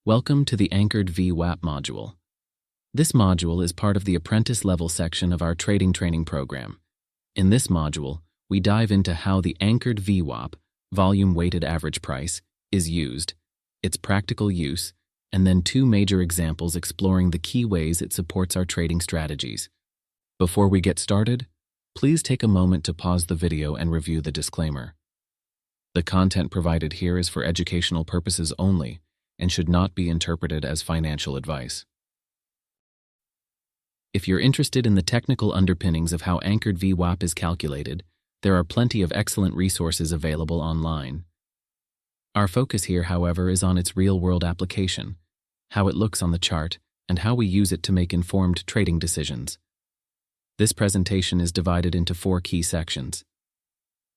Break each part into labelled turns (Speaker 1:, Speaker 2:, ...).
Speaker 1: Welcome to the Anchored vWap module. This module is part of the apprentice level section of our trading training program. In this module, we dive into how the Anchored vWap, volume weighted average price, is used, its practical use, and then two major examples exploring the key ways it supports our trading strategies. Before we get started, please take a moment to pause the video and review the disclaimer. The content provided here is for educational purposes only and should not be interpreted as financial advice. If you're interested in the technical underpinnings of how Anchored vWap is calculated, there are plenty of excellent resources available online. Our focus here, however, is on its real-world application, how it looks on the chart, and how we use it to make informed trading decisions. This presentation is divided into four key sections.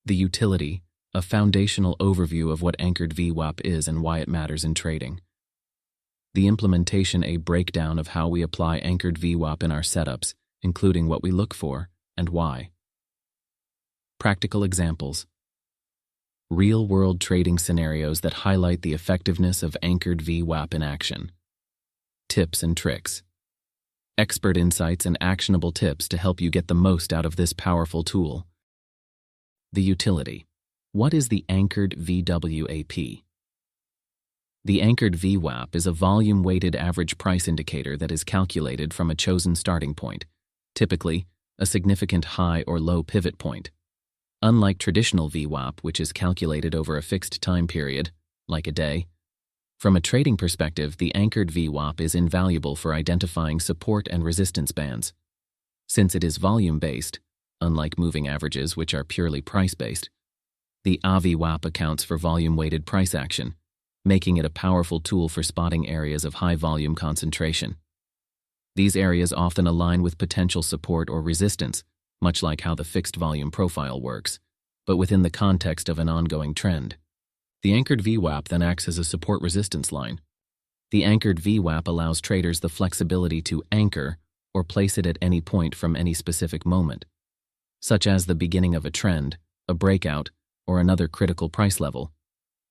Speaker 1: The utility, a foundational overview of what Anchored vWap is and why it matters in trading. The implementation, a breakdown of how we apply Anchored vWap in our setups, including what we look for and why. Practical examples. Real-world trading scenarios that highlight the effectiveness of Anchored vWap in action. Tips and tricks. Expert insights and actionable tips to help you get the most out of this powerful tool. The utility. What is the Anchored vWap? The Anchored vWap is a volume-weighted average price indicator that is calculated from a chosen starting point, typically a significant high or low pivot point. Unlike traditional vWap, which is calculated over a fixed time period, like a day, from a trading perspective, the Anchored vWap is invaluable for identifying support and resistance bands. Since it is volume-based, unlike moving averages which are purely price-based, the vWap accounts for volume-weighted price action, making it a powerful tool for spotting areas of high volume concentration. These areas often align with potential support or resistance, much like how the fixed volume profile works, but within the context of an ongoing trend. The Anchored vWap then acts as a support-resistance line. The Anchored vWap allows traders the flexibility to anchor or place it at any point from any specific moment, such as the beginning of a trend, a breakout, or another critical price level,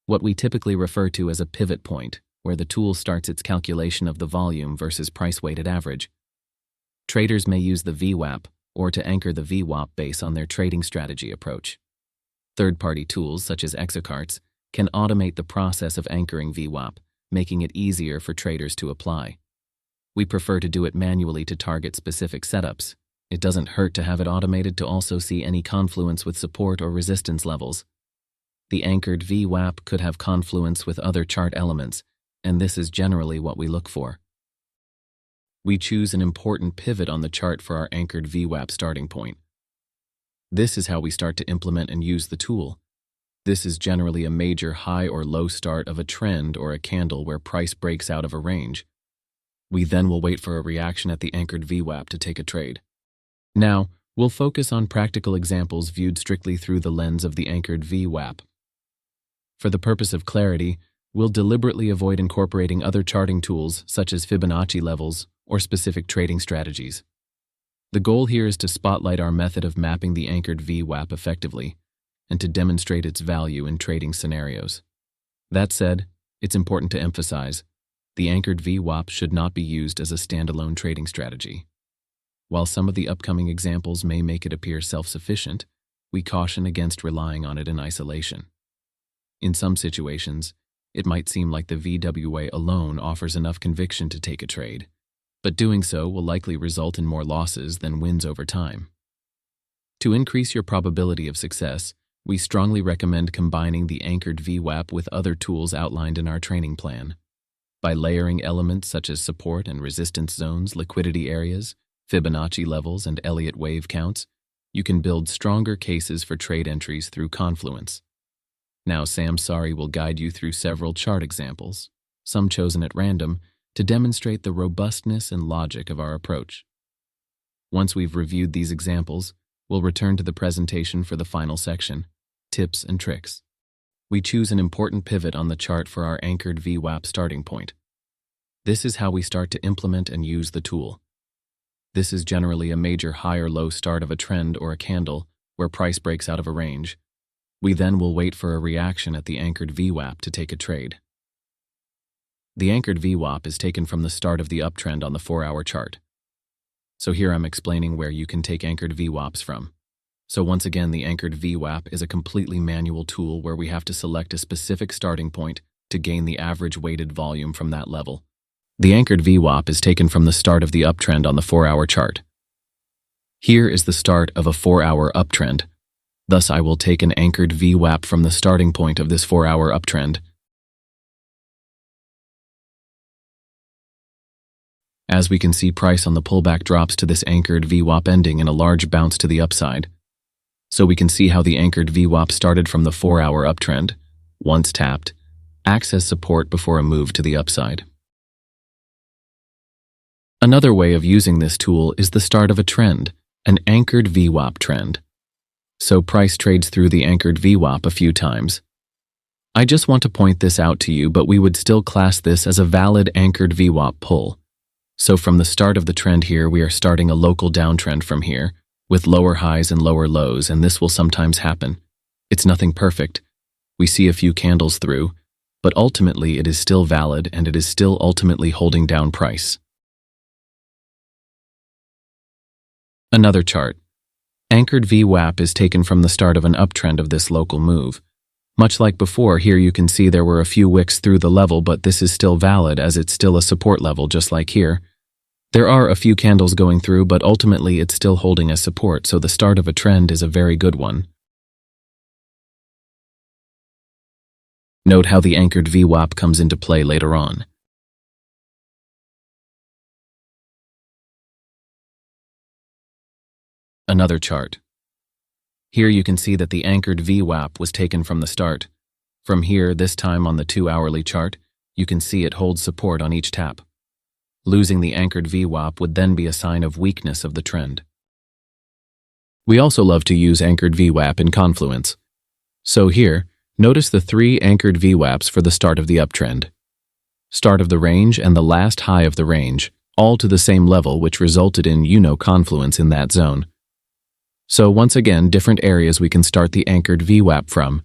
Speaker 1: what we typically refer to as a pivot point, where the tool starts its calculation of the volume versus price-weighted average. Traders may use the vWap or to anchor the vWap based on their trading strategy approach. Third-party tools, such as Exocarts, can automate the process of anchoring vWap, making it easier for traders to apply. We prefer to do it manually to target specific setups. It doesn't hurt to have it automated to also see any confluence with support or resistance levels. The Anchored vWap could have confluence with other chart elements, and this is generally what we look for. We choose an important pivot on the chart for our Anchored vWap starting point. This is how we start to implement and use the tool. This is generally a major high or low start of a trend or a candle where price breaks out of a range. We then will wait for a reaction at the Anchored vWap to take a trade. Now, we'll focus on practical examples viewed strictly through the lens of the Anchored vWap. For the purpose of clarity, we'll deliberately avoid incorporating other charting tools such as Fibonacci levels or specific trading strategies. The goal here is to spotlight our method of mapping the Anchored vWap effectively and to demonstrate its value in trading scenarios. That said, it's important to emphasize, the Anchored vWap should not be used as a standalone trading strategy. While some of the upcoming examples may make it appear self-sufficient, we caution against relying on it in isolation. In some situations, it might seem like the vWap alone offers enough conviction to take a trade, but doing so will likely result in more losses than wins over time. To increase your probability of success, we strongly recommend combining the Anchored vWap with other tools outlined in our training plan. By layering elements such as support and resistance zones, liquidity areas, Fibonacci levels, and Elliott wave counts, you can build stronger cases for trade entries through confluence. Now Sam Sari will guide you through several chart examples, some chosen at random, to demonstrate the robustness and logic of our approach. Once we've reviewed these examples, we'll return to the presentation for the final section, tips and tricks. We choose an important pivot on the chart for our Anchored vWap starting point. This is how we start to implement and use the tool. This is generally a major high or low start of a trend or a candle where price breaks out of a range. We then will wait for a reaction at the Anchored vWap to take a trade. The anchored vWap is taken from the start of the uptrend on the 4-hour chart. So here I'm explaining where you can take anchored vWaps from. So once again, the anchored vWap is a completely manual tool where we have to select a specific starting point to gain the average weighted volume from that level. The anchored vWap is taken from the start of the uptrend on the 4-hour chart. Here is the start of a 4-hour uptrend. Thus, I will take an anchored vWap from the starting point of this 4-hour uptrend. As we can see, price on the pullback drops to this anchored vWap, ending in a large bounce to the upside. So we can see how the anchored vWap started from the 4-hour uptrend, once tapped, acts as support before a move to the upside. Another way of using this tool is the start of a trend, an anchored vWap trend. So price trades through the anchored vWap a few times. I just want to point this out to you, but we would still class this as a valid anchored vWap pull. So from the start of the trend here, we are starting a local downtrend from here, with lower highs and lower lows, and this will sometimes happen. It's nothing perfect. We see a few candles through, but ultimately it is still valid, and it is still ultimately holding down price. Another chart. Anchored vWap is taken from the start of an uptrend of this local move. Much like before, here you can see there were a few wicks through the level, but this is still valid as it's still a support level, just like here. There are a few candles going through, but ultimately it's still holding as support, so the start of a trend is a very good one. Note how the anchored vWap comes into play later on. Another chart. Here you can see that the anchored vWap was taken from the start. From here, this time on the 2-hourly chart, you can see it holds support on each tap. Losing the anchored vWap would then be a sign of weakness of the trend. We also love to use anchored vWap in confluence. So here, notice the 3 anchored vWaps for the start of the uptrend. Start of the range and the last high of the range, all to the same level, which resulted in confluence in that zone. So once again, different areas we can start the anchored vWap from.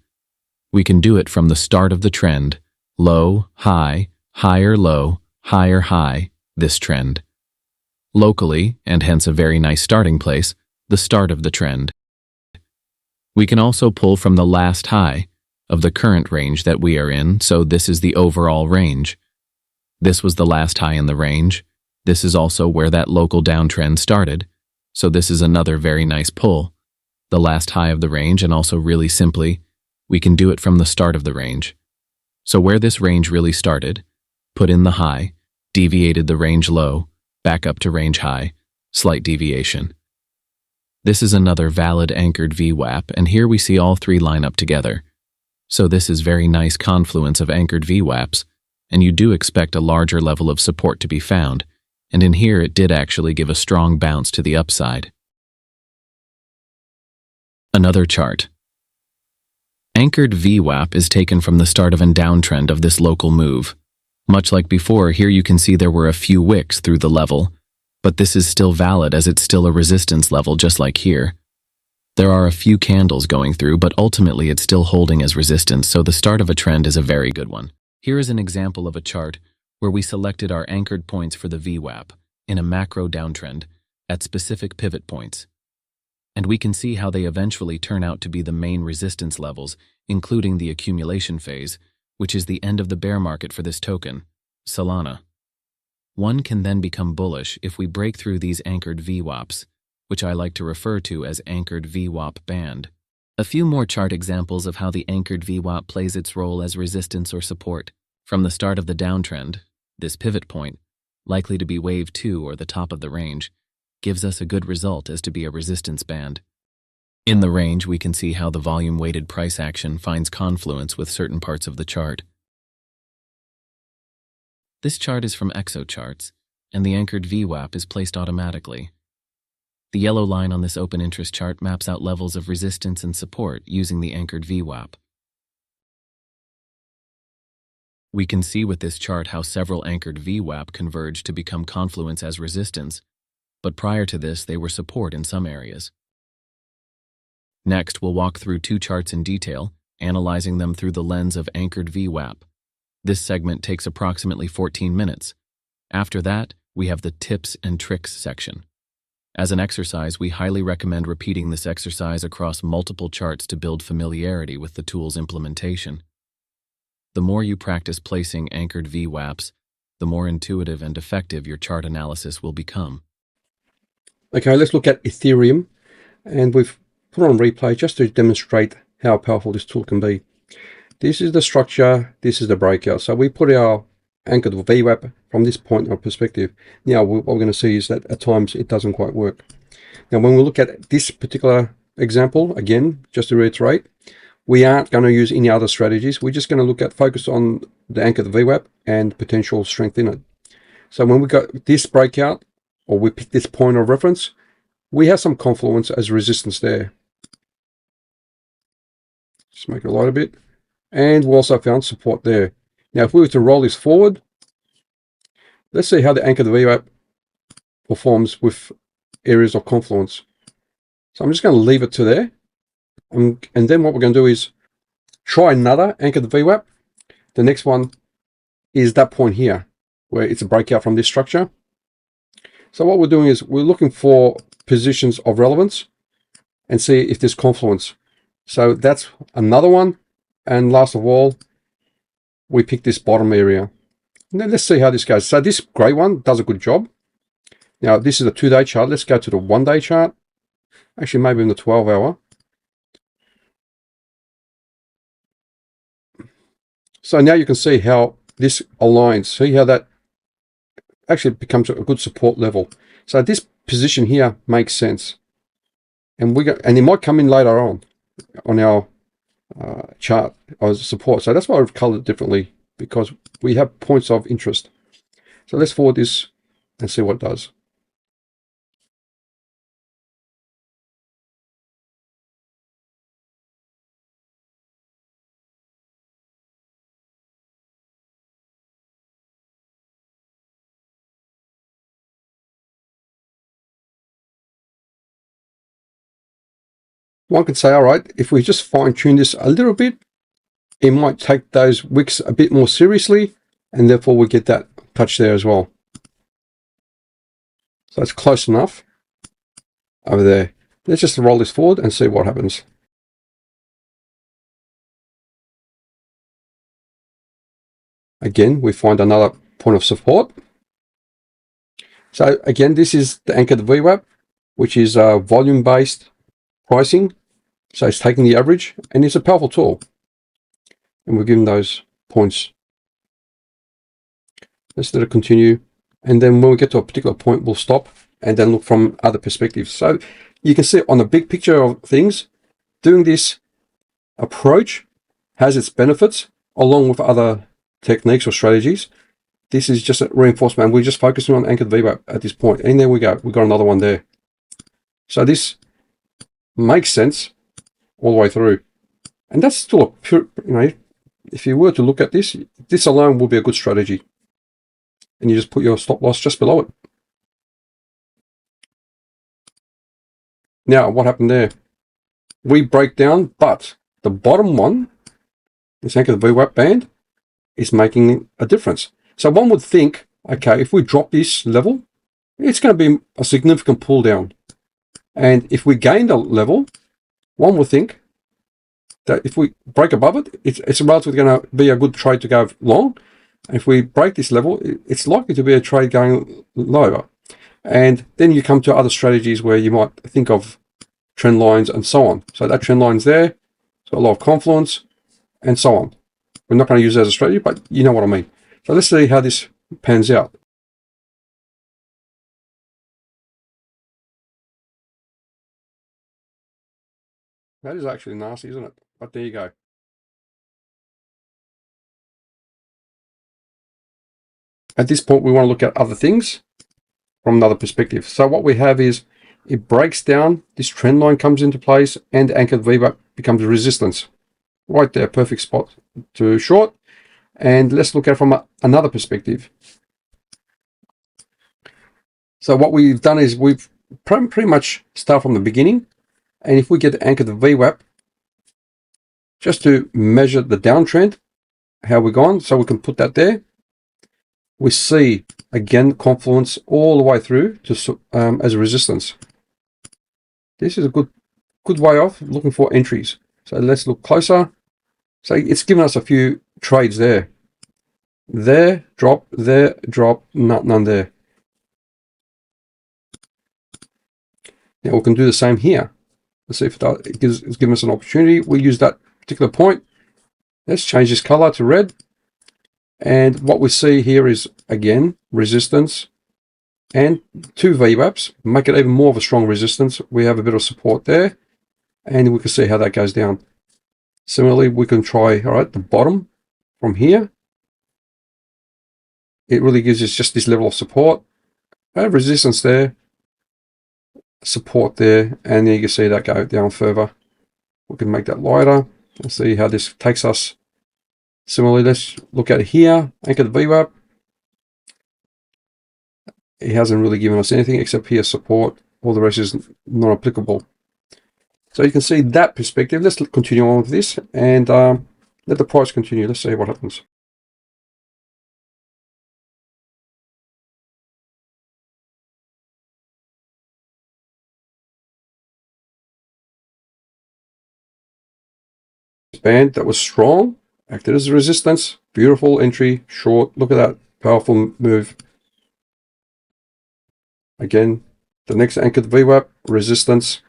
Speaker 1: We can do it from the start of the trend, low, high, higher low, higher high, this trend. Locally, and hence a very nice starting place, the start of the trend. We can also pull from the last high of the current range that we are in, so this is the overall range. This was the last high in the range. This is also where that local downtrend started, so this is another very nice pull. The last high of the range, and also really simply, we can do it from the start of the range. So where this range really started, put in the high, deviated the range low, back up to range high, slight deviation. This is another valid anchored vWap, and here we see all 3 line up together. So this is very nice confluence of anchored vWaps, and you do expect a larger level of support to be found, and in here it did actually give a strong bounce to the upside. Another chart. Anchored vWap is taken from the start of a downtrend of this local move. Much like before, here you can see there were a few wicks through the level, but this is still valid as it's still a resistance level, just like here. There are a few candles going through, but ultimately it's still holding as resistance, so the start of a trend is a very good one. Here is an example of a chart where we selected our anchored points for the vWap in a macro downtrend at specific pivot points. And we can see how they eventually turn out to be the main resistance levels, including the accumulation phase, which is the end of the bear market for this token, Solana. One can then become bullish if we break through these anchored vWaps, which I like to refer to as anchored vWap band. A few more chart examples of how the anchored vWap plays its role as resistance or support. From the start of the downtrend, this pivot point, likely to be wave 2 or the top of the range, gives us a good result as to be a resistance band. In the range, we can see how the volume-weighted price action finds confluence with certain parts of the chart. This chart is from ExoCharts, and the anchored vWap is placed automatically. The yellow line on this open interest chart maps out levels of resistance and support using the anchored vWap. We can see with this chart how several anchored vWap converge to become confluence as resistance, but prior to this they were support in some areas. Next, we'll walk through 2 charts in detail, analyzing them through the lens of anchored vWap. This segment takes approximately 14 minutes. After that, we have the tips and tricks section. As an exercise, we highly recommend repeating this exercise across multiple charts to build familiarity with the tool's implementation. The more you practice placing anchored vWaps, the more intuitive and effective your chart analysis will become.
Speaker 2: Okay, let's look at Ethereum, and we've put on replay just to demonstrate how powerful this tool can be. This is the structure, this is the breakout. So we put our anchored vWap from this point of perspective. Now what we're going to see is that at times it doesn't quite work. Now when we look at this particular example, again, just to reiterate, we aren't going to use any other strategies. We're just going to look at focus on the anchored vWap and potential strength in it. So when we got this breakout, or we pick this point of reference, we have some confluence as resistance there. Just make it light a bit. And we also found support there. Now, if we were to roll this forward, let's see how the anchor of the vWap performs with areas of confluence. So I'm just going to leave it to there. And then what we're going to do is try another anchor of the vWap. The next one is that point here, where it's a breakout from this structure. So what we're doing is we're looking for positions of relevance and see if there's confluence. So that's another one. And last of all, we pick this bottom area. Now let's see how this goes. So this gray one does a good job. Now this is a 2-day chart. Let's go to the 1-day chart. Actually, maybe in the 12-hour. So now you can see how this aligns. See how that actually becomes a good support level. So this position here makes sense. And it might come in later on our chart as support. So that's why I've colored it differently, because we have points of interest. So let's forward this and see what it does. One could say, all right, if we just fine tune this a little bit, it might take those wicks a bit more seriously, and therefore we get that touch there as well. So it's close enough over there. Let's just roll this forward and see what happens. Again, we find another point of support. So again, this is the anchored vWap, which is volume-based pricing. So it's taking the average, and it's a powerful tool. And we're given those points. Let's let it continue. And then when we get to a particular point, we'll stop and then look from other perspectives. So you can see on the big picture of things, doing this approach has its benefits along with other techniques or strategies. This is just a reinforcement. We're just focusing on anchored vWap at this point. And there we go. We've got another one there. So this makes sense all the way through. And that's still a pure, if you were to look at this, this alone will be a good strategy. And you just put your stop loss just below it. Now, what happened there? We break down, but the bottom one, this anchor the vWap band, is making a difference. So one would think, okay, if we drop this level, it's going to be a significant pull down. And if we gain the level, one would think that if we break above it, it's relatively going to be a good trade to go long. And if we break this level, it's likely to be a trade going lower. And then you come to other strategies where you might think of trend lines and so on. So that trend line's there, it's got a lot of confluence and so on. We're not going to use it as a strategy, but you know what I mean. So let's see how this pans out. That is actually nasty, isn't it? But there you go. At this point, we want to look at other things from another perspective. So what we have is it breaks down, this trend line comes into place, and anchored vWap becomes resistance. Right there, perfect spot to short. And let's look at it from another perspective. So what we've done is we've pretty much start from the beginning. And if we get anchored vWap, just to measure the downtrend how we're gone, so we can put that there. We see again confluence all the way through to as a resistance. This is a good way of looking for entries. So let's look closer. So it's given us a few trades there. There, drop, none there. Now we can do the same here. Let's see if it's given us an opportunity. We use that particular point. Let's change this color to red. And what we see here is, again, resistance and 2 vWaps. Make it even more of a strong resistance. We have a bit of support there. And we can see how that goes down. Similarly, we can try, all right, the bottom from here. It really gives us just this level of support. I have resistance there, support there, and then you can see that go down further. We can make that lighter and see how this takes us. Similarly, let's look at it here, anchor the vWap. It hasn't really given us anything except here support. All the rest is not applicable. So you can see that perspective. Let's continue on with this and let the price continue. Let's see what happens. Band that was strong, acted as a resistance, beautiful entry, short. Look at that powerful move. Again, the next anchored vWap, resistance.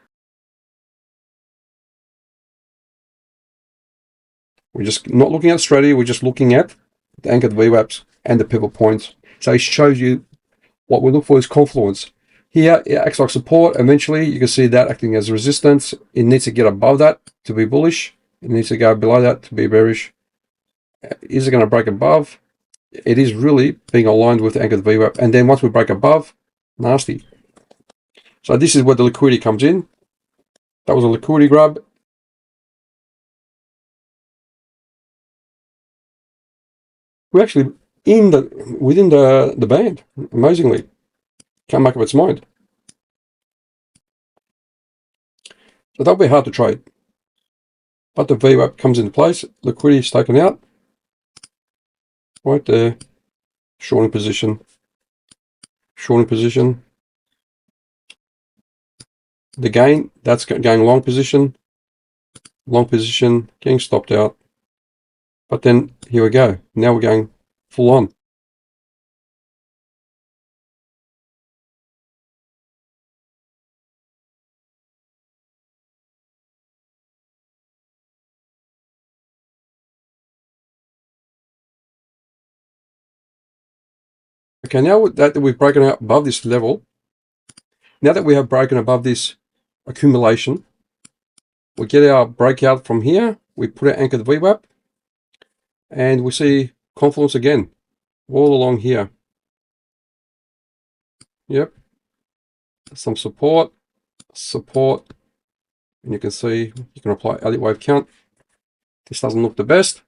Speaker 2: We're just not looking at strategy, we're just looking at the anchored vWaps and the pivot points. So it shows you what we look for is confluence. Here it acts like support. Eventually you can see that acting as resistance. It needs to get above that to be bullish. It needs to go below that to be bearish. Is it going to break above? It is really being aligned with the anchored vWap. And then once we break above, nasty. So this is where the liquidity comes in. That was a liquidity grab. We're actually within the band, amazingly. Can't make up its mind. So that'll be hard to trade. But the vWap comes into place, liquidity is taken out. Right there. Shorting position. Shorting position. The gain, that's going long position. Long position, getting stopped out. But then here we go. Now we're going full on. Okay, now that we've broken out above this level, now that we have broken above this accumulation, we get our breakout from here. We put our anchor the vWap, and we see confluence again all along here. Yep, some support, and you can see you can apply Elliott wave count. This doesn't look the best.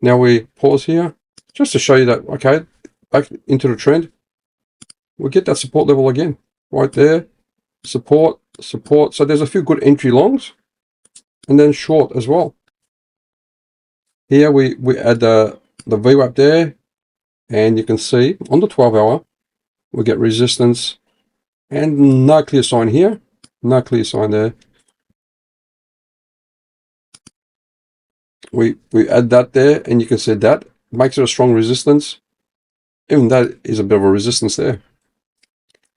Speaker 2: Now we pause here just to show you that, okay, back into the trend. We get that support level again, right there. Support. So there's a few good entry longs and then short as well. Here we add the vWap there, and you can see on the 12-hour, we get resistance and no clear sign here, no clear sign there. We add that there, and you can see that makes it a strong resistance. Even that is a bit of a resistance there.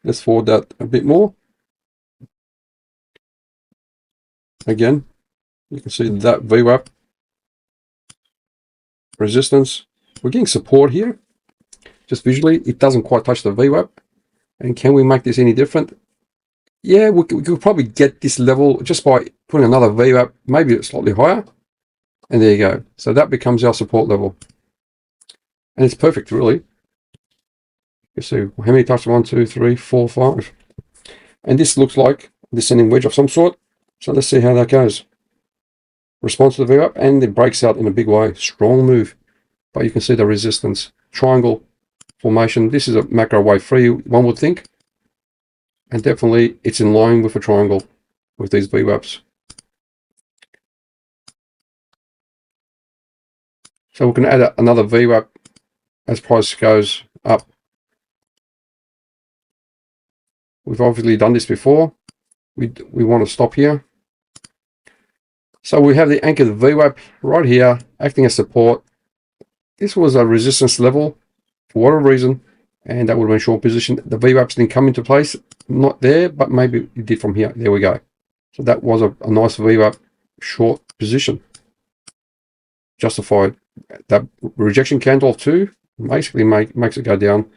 Speaker 2: Let's forward that a bit more. Again, you can see that vWap resistance. We're getting support here. Just visually, it doesn't quite touch the vWap. And can we make this any different? Yeah, we could probably get this level just by putting another vWap, maybe slightly higher. And there you go. So that becomes our support level. And it's perfect, really. You see how many touches? 1, 2, 3, 4, 5. And this looks like a descending wedge of some sort. So let's see how that goes. Response to the vWap, and it breaks out in a big way. Strong move. But you can see the resistance. Triangle formation. This is a macro wave free, one would think. And definitely it's in line with a triangle with these vWaps. So we can add another vWap as price goes up. We've obviously done this before. We want to stop here. So we have the anchored vWap right here acting as support. This was a resistance level for whatever reason, and that would have been short position. The vWaps didn't come into place, not there, but maybe it did from here. There we go. So that was a nice vWap short position. Justified. That rejection candle too basically makes it go down.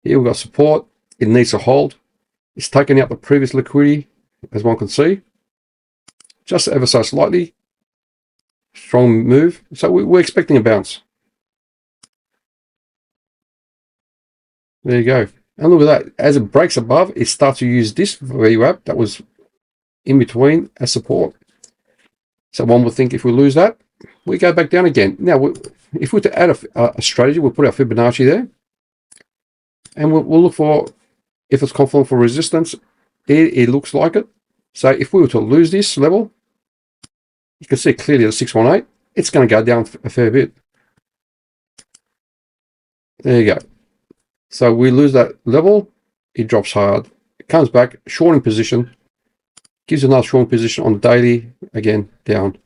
Speaker 2: Here we've got support. It needs to hold. It's taken out the previous liquidity, as one can see, just ever so slightly. Strong move. So we're expecting a bounce. There you go. And look at that. As it breaks above, it starts to use this vWap that was in between as support. So one would think if we lose that, we go back down again. Now, if we were to add a strategy, we'll put our Fibonacci there. And we'll look for, if it's confluent for resistance, it looks like it. So if we were to lose this level, you can see clearly the 618, it's going to go down a fair bit. There you go. So we lose that level, it drops hard. It comes back, shorting position, gives another shorting position on the daily, again, down.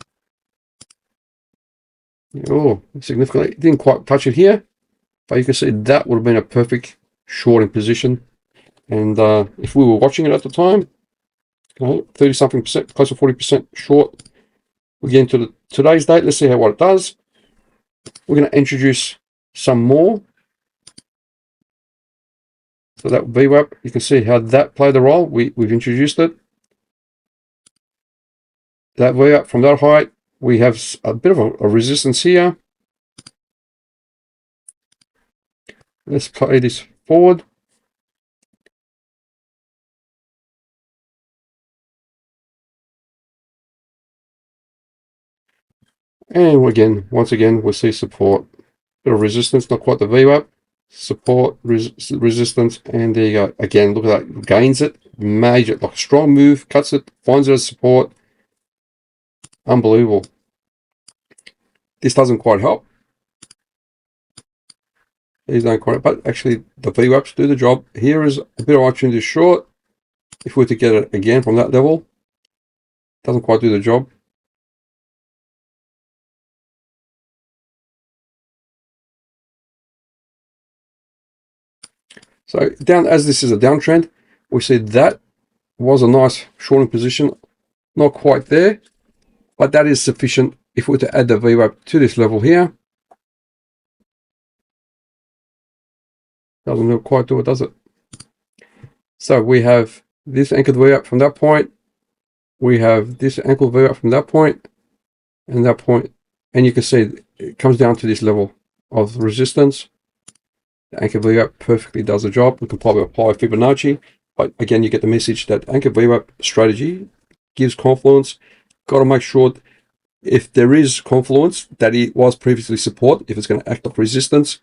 Speaker 2: Oh, significantly, it didn't quite touch it here, but you can see that would have been a perfect shorting position. And if we were watching it at the time, 30-something percent, close to 40% short. We get into today's date. Let's see what it does. We're going to introduce some more. So that vWap, you can see how that played a role. We've introduced it. That vWap from that height, we have a bit of a resistance here. Let's play this forward. And again, once again, we'll see support. Bit of resistance, not quite the vWap. Support, resistance, and there you go. Again, look at that. Gains it. Major, like a strong move, cuts it, finds it as support. Unbelievable. This doesn't quite help. These don't quite, but actually the vWaps do the job. Here is a bit of opportunity short. If we were to get it again from that level, doesn't quite do the job. So down, as this is a downtrend, we see that was a nice shorting position. Not quite there, but that is sufficient. If we were to add the vWap to this level here, doesn't quite do it, does it? So we have this anchored vWap from that point. We have this anchored vWap from that point and that point. And you can see it comes down to this level of resistance. The anchored vWap perfectly does the job. We can probably apply Fibonacci. But again, you get the message that anchored vWap strategy gives confluence. Got to make sure if there is confluence that it was previously support, if it's going to act like resistance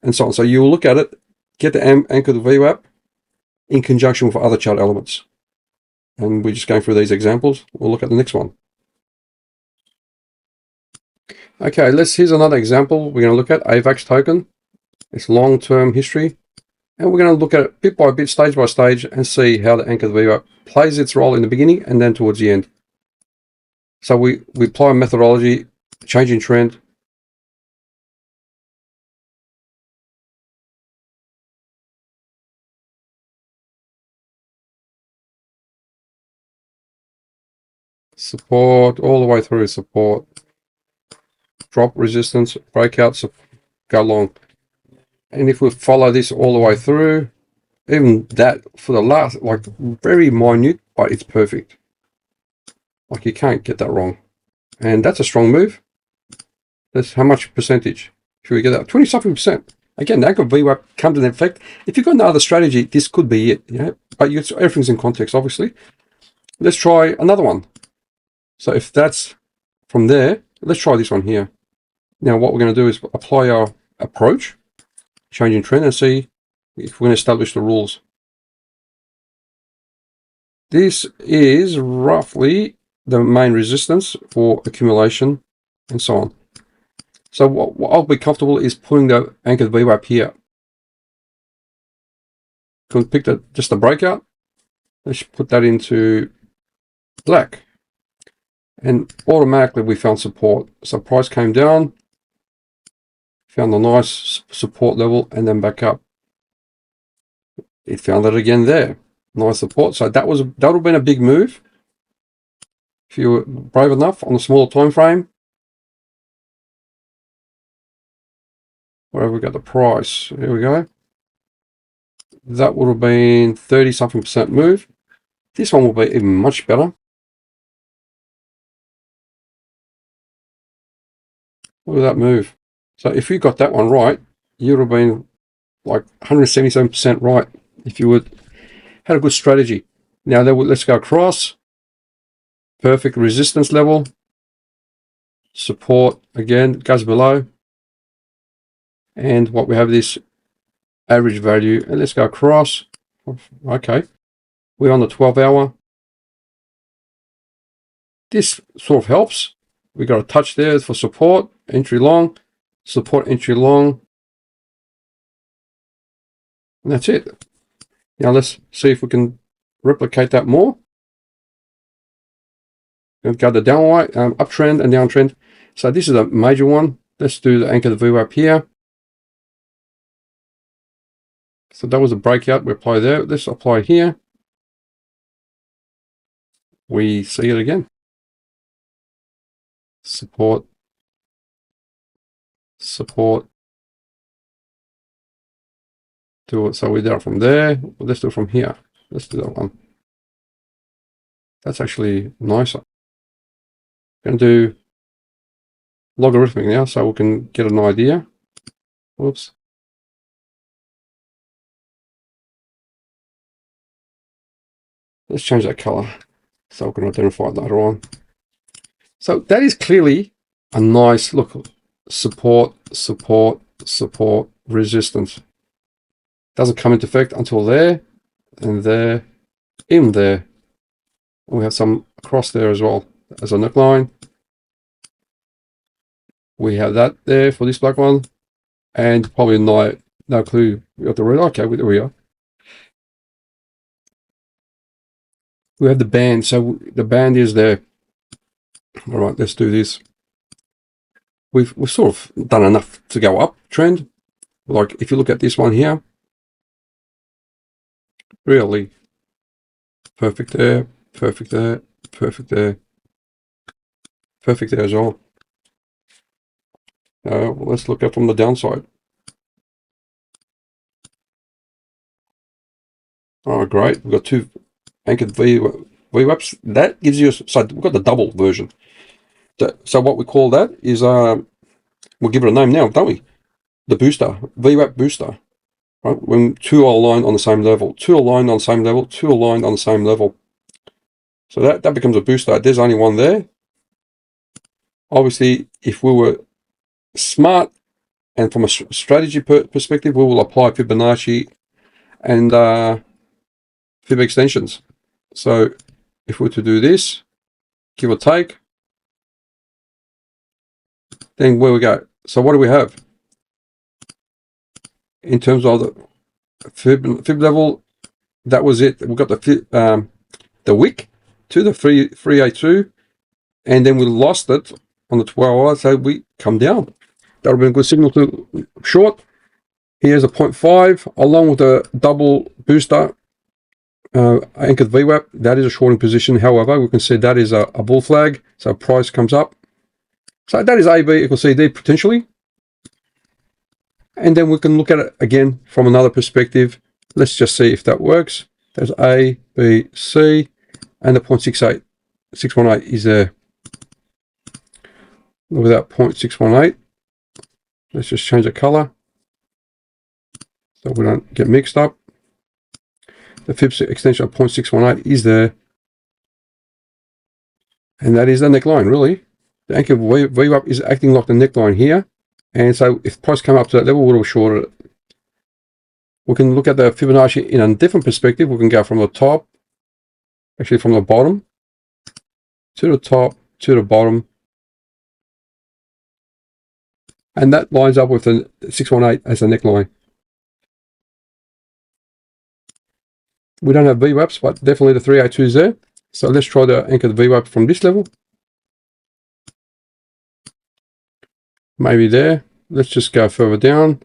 Speaker 2: and so on. So you'll look at it, get the anchored vWap in conjunction with other chart elements. And we're just going through these examples. We'll look at the next one. Okay, here's another example. We're going to look at AVAX token. It's long-term history. And we're going to look at it bit by bit, stage by stage, and see how the anchored vWap plays its role in the beginning and then towards the end. So we apply a methodology, changing trend. Support, all the way through support. Drop resistance, breakout, go long. And if we follow this all the way through, even that for the last, like very minute but it's perfect. Like, you can't get that wrong. And that's a strong move. That's how much percentage? Should we get that? 20-something%. Again, the anchor vWap comes in effect. If you've got no other strategy, this could be it. But everything's in context, obviously. Let's try another one. So if that's from there, let's try this one here. Now what we're going to do is apply our approach, changing trend, and see if we're going to establish the rules. This is roughly the main resistance for accumulation and so on. So what I'll be comfortable is putting the anchored vWap here. Can pick just a breakout. Let's put that into black. And automatically we found support. So price came down, found a nice support level, and then back up. It found it again there. Nice support. So that would have been a big move if you were brave enough on a smaller time frame. Where have we got the price? Here we go. That would have been 30-something% move. This one will be even much better. Look at that move. So if you got that one right, you would have been like 177% right if you had a good strategy. Now let's go across. Perfect resistance level. Support again goes below. And what we have this average value. And let's go across. Okay. We're on the 12-hour. This sort of helps. We got a touch there for support, entry long, support, entry long. And that's it. Now let's see if we can replicate that more. We've got the downward, uptrend and downtrend. So this is a major one. Let's do the anchor the vWap here. So that was a breakout. We apply there. Let's apply here. We see it again. Support, support. Do it. So we did it from there. Let's do it from here. Let's do that one. That's actually nicer. I'm going to do logarithmic now so we can get an idea. Whoops. Let's change that color so we can identify it later on. So that is clearly a nice look. Support, support, support, resistance. Doesn't come into effect until there and there, in there. And we have some across there as well as a neckline. We have that there for this black one, and probably no clue. We got the red. Okay, there we are. We have the band, so the band is there. All right, let's do this. We've sort of done enough to go up trend. Like if you look at this one here, really perfect there, perfect there, perfect there, perfect there as well. Let's look at from the downside. Oh, great. We've got two anchored vWaps. That gives you, so we've got the double version. So what we call that is, we'll give it a name now, don't we? The booster, vWap booster. Right? When two are aligned on the same level, two aligned on the same level, two aligned on the same level. So that becomes a booster. There's only one there. Obviously, if we were smart and from a strategy perspective, we will apply Fibonacci and fib extensions. So if we were to do this, give or take, then where we go. So what do we have? In terms of the fib level, that was it. We got the wick to the 3A2, and then we lost it on the 12-hour, so we come down. That would be a good signal to short. Here's a 0.5 along with a double booster anchored vWap. That is a shorting position. However, we can see that is a bull flag, so price comes up. So that is AB equals CD potentially. And then we can look at it again from another perspective. Let's just see if that works. There's A, B, C. and the 0.618 is there. Look at that 0.618. Let's just change the color so we don't get mixed up. The fib extension of 0.618 is there. And that is the neckline, really. The anchor vWap is acting like the neckline here. And so if price come up to that level, we'll short it. We can look at the Fibonacci in a different perspective. We can go from the top, actually from the bottom, to the top, to the bottom. And that lines up with the 618 as a neckline. We don't have vWaps, but definitely the 302 is there. So let's try to anchor the vWap from this level. Maybe there. Let's just go further down.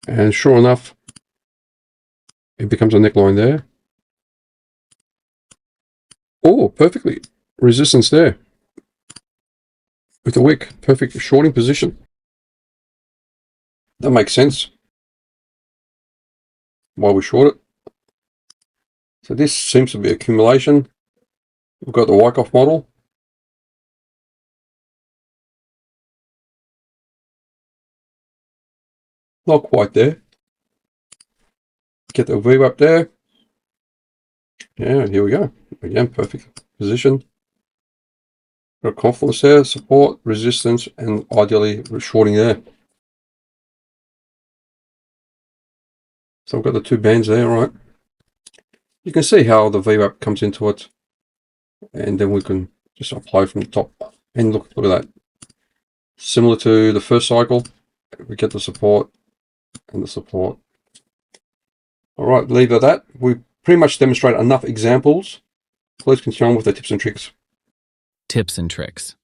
Speaker 2: And sure enough, it becomes a neckline there. Oh, perfectly. Resistance there. With the wick, perfect shorting position. That makes sense. Why we short it. So this seems to be accumulation. We've got the Wyckoff model. Not quite there. Get the vWap there. Yeah, here we go. Again, perfect position. Got confluence there, support, resistance, and ideally shorting there. So we've got the two bands there, right? You can see how the vWap comes into it. And then we can just apply from the top. And look at that. Similar to the first cycle, we get the support and the support. All right, leave it at that. We pretty much demonstrate enough examples. Please continue on with the tips and tricks.
Speaker 1: Tips and tricks.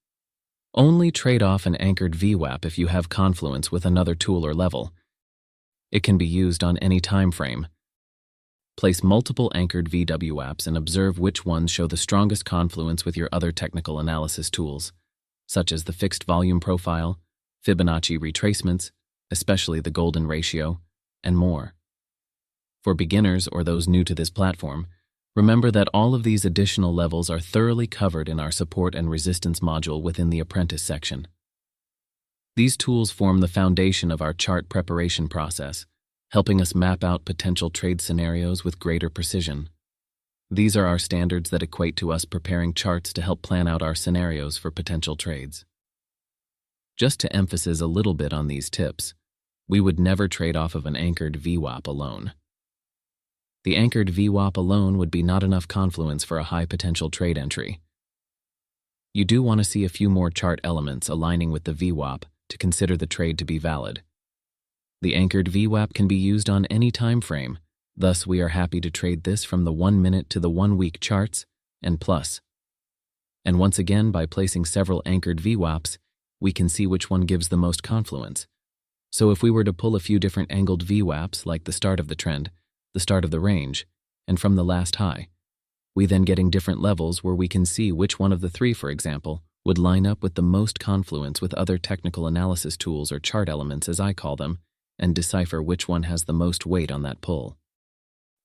Speaker 1: Only trade off an anchored vWap if you have confluence with another tool or level. It can be used on any time frame. Place multiple anchored vWaps and observe which ones show the strongest confluence with your other technical analysis tools, such as the fixed volume profile, Fibonacci retracements, especially the golden ratio, and more. For beginners or those new to this platform, remember that all of these additional levels are thoroughly covered in our support and resistance module within the apprentice section. These tools form the foundation of our chart preparation process, helping us map out potential trade scenarios with greater precision. These are our standards that equate to us preparing charts to help plan out our scenarios for potential trades. Just to emphasize a little bit on these tips, we would never trade off of an anchored vWap alone. The anchored vWap alone would be not enough confluence for a high potential trade entry. You do want to see a few more chart elements aligning with the vWap to consider the trade to be valid. The anchored vWap can be used on any time frame, thus we are happy to trade this from the 1 minute to the 1 week charts and plus. And once again, by placing several anchored vWaps, we can see which one gives the most confluence. So if we were to pull a few different angled vWaps like the start of the trend, the start of the range, and from the last high, we then getting different levels where we can see which one of the three, for example, would line up with the most confluence with other technical analysis tools or chart elements as I call them, and decipher which one has the most weight on that pull.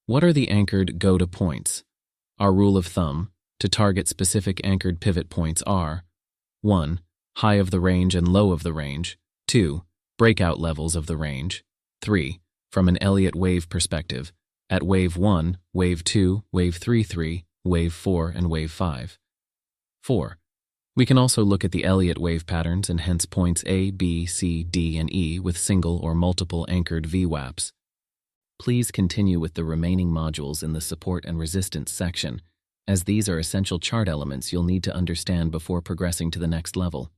Speaker 1: What are the anchored go-to points? Our rule of thumb, to target specific anchored pivot points are 1. High of the range and low of the range. 2. Breakout levels of the range. 3. From an Elliott wave perspective, at wave 1, wave 2, wave 3, wave 4, and wave 5. 4. We can also look at the Elliott wave patterns and hence points A, B, C, D, and E with single or multiple anchored vWaps. Please continue with the remaining modules in the support and resistance section, as these are essential chart elements you'll need to understand before progressing to the next level.